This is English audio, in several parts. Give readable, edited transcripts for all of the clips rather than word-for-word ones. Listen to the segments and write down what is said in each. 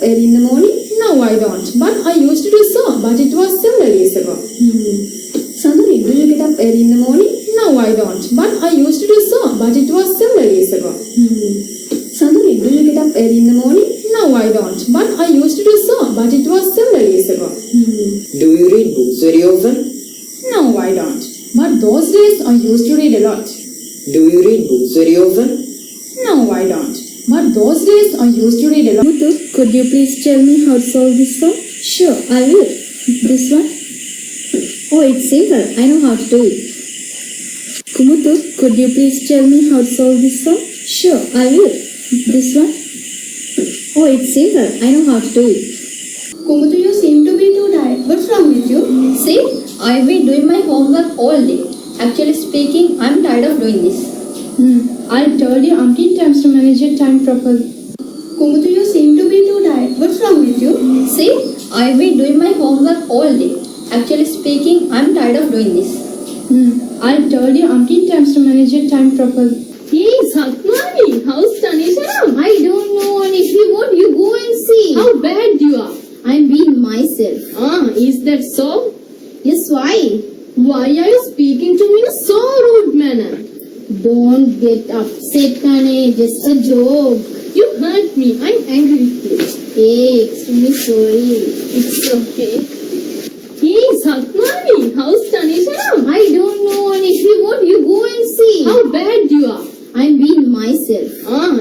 early in the morning? No, I don't. But I used to do so, but it was several years ago. Sandhuri, do you get up early in the morning? No, I don't. But I used to do so, but it was several years ago. Sandhuri, do you get up early in the morning? No, I don't. But I used to do so, but it was several years ago. Do you read books very often? No, I don't. But those days I used to read a lot. Do you read books very often? No, I don't. But those days I used to read a lot. Muthu, could you please tell me how to solve this sum? Sure, I will. This one? Oh, it's simple. I know how to do it. Kumuthu, could you please tell me how to solve this sum? Sure, I will. This one? Oh, it's simple. I know how to do it. Kumuthu, you seem to be too tired. What's wrong with you? See, I've been doing my homework all day. Actually speaking, I'm tired of doing this. I've told you umpteen times to manage your time properly. Kumuthu, you seem to be too tired. What's wrong with you? See, I've been doing my homework all day. Actually speaking, I'm tired of doing this. I've told you umpteen times to manage your time properly. Hey, Satvani, how's Tanisha? I don't know, and if you want, you go and see. How bad you are. I'm being myself. Is that so? Yes, why? Why are you speaking to me in a so rude manner? Don't get upset, Kane. Just a joke. You hurt me. I'm angry with you. Hey, extremely sorry. It's okay. Hey, Satvani, how's Tanisha? I don't know, and if you want, you go and see. How bad you are. I'm being myself.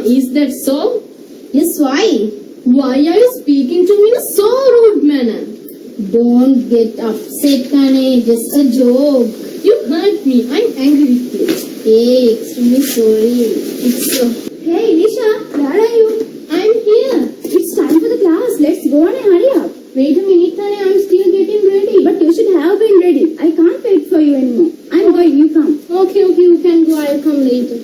Is that so? Yes, why? Why are you speaking to me in a so rude manner? Don't get upset, Kane. Just a joke. You hurt me. I'm angry with you. Hey, extremely sorry. It's okay. Hey, Nisha, where are you? I'm here. It's time for the class. Let's go and hurry up. Wait a minute, Tane. I'm still getting ready. But you should have been ready. I can't wait for you anymore. I'm going. You come. Okay, you can go. I'll come later.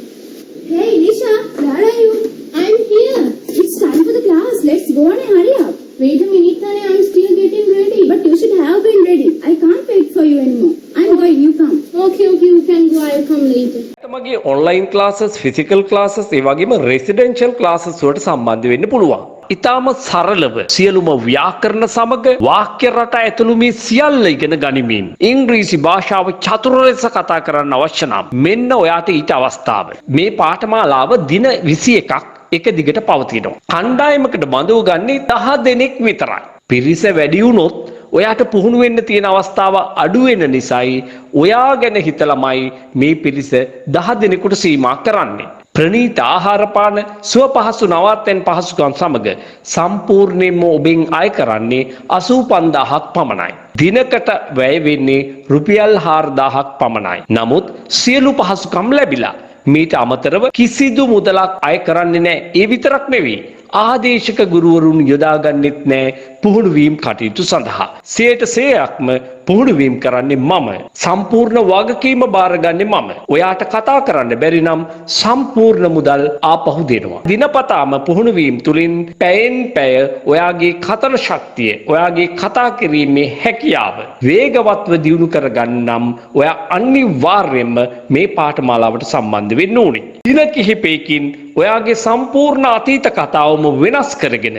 Hey, Nisha, where are you? I'm here. It's time for the class. Let's go and hurry up. Wait a minute, Tane. I'm still getting ready. But you should have been ready. I can't wait for you anymore. I'm going. You come. Okay, you can go. I'll come later. තමගේ online classes, physical classes, ඒ වගේම residential classes වලට සම්බන්ධ වෙන්න පුළුවන්. ඊටාම සරලව සියලුම ව්‍යාකරණ සමග වාක්‍ය රට ඇතුළු මේ සියල්ල ඉගෙන ගනිමින් ඉංග්‍රීසි භාෂාව චතුර ලෙස කතා කරන්න අවශ්‍ය නම් මෙන්න ඔයාට ඊට අවස්ථාව. මේ පාඨමාලාව දින 21ක් එක දිගට පවතිනවා. කණ්ඩායමකට බඳව ගන්නේ 10 දෙනෙක් විතරයි. පිරිස වැඩි වුණොත් ඔයාට පුහුණු වෙන්න තියෙන අවස්ථාව අඩු වෙන නිසායි ඔයා ගැන හිතලමයි මේ පිරිස 10 දෙනෙකුට සීමා කරන්නේ. ප්‍රණීත ආහාර පාන සුව පහසු නවාතැන් පහසුකම් සමග සම්පූර්ණයෙන්ම ඔබෙන් අය කරන්නේ 85000ක් පමණයි. දිනකට වැය වෙන්නේ රුපියල් 4000ක් පමණයි. නමුත් සියලු පහසුකම් ලැබිලා මීට අමතරව කිසිදු මුදලක් අය කරන්නේ නැහැ. ඒ විතරක් නෙවෙයි. ආදේශක ගුරුවරුන් යොදාගන්නෙත් නැහැ පුහුණුවීම් කටයුතු සඳහා. 100%ක්ම පුහුණුවීම් කරන්නේ මම. සම්පූර්ණ වගකීම බාරගන්නේ මම. ඔයාට කතා කරන්න බැරි නම් සම්පූර්ණ මුදල් ආපහු දෙනවා. දිනපතාම පුහුණුවීම් තුලින් පැයෙන් පැය ඔයාගේ කතන ශක්තිය, ඔයාගේ කතා කිරීමේ හැකියාව වේගවත්ව දියුණු කරගන්න නම් ඔයා අනිවාර්යයෙන්ම මේ පාඨමාලාවට සම්බන්ධ වෙන්න ඕනේ. දින කිහිපයකින් ඔයාගේ සම්පූර්ණ අතීත කතාවම වෙනස් කරගෙන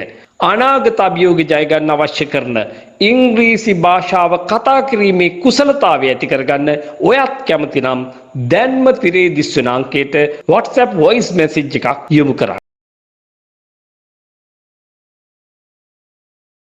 අනාගත අභියෝග ජය ගන්න අවශ්‍ය කරන ඉංග්‍රීසි භාෂාව කතා කිරීමේ කුසලතාවය ඇති කරගන්න ඔයත් කැමති නම් දැන්ම තිරේ දිස්වන අංකයට WhatsApp voice message එකක් යොමු කරන්න.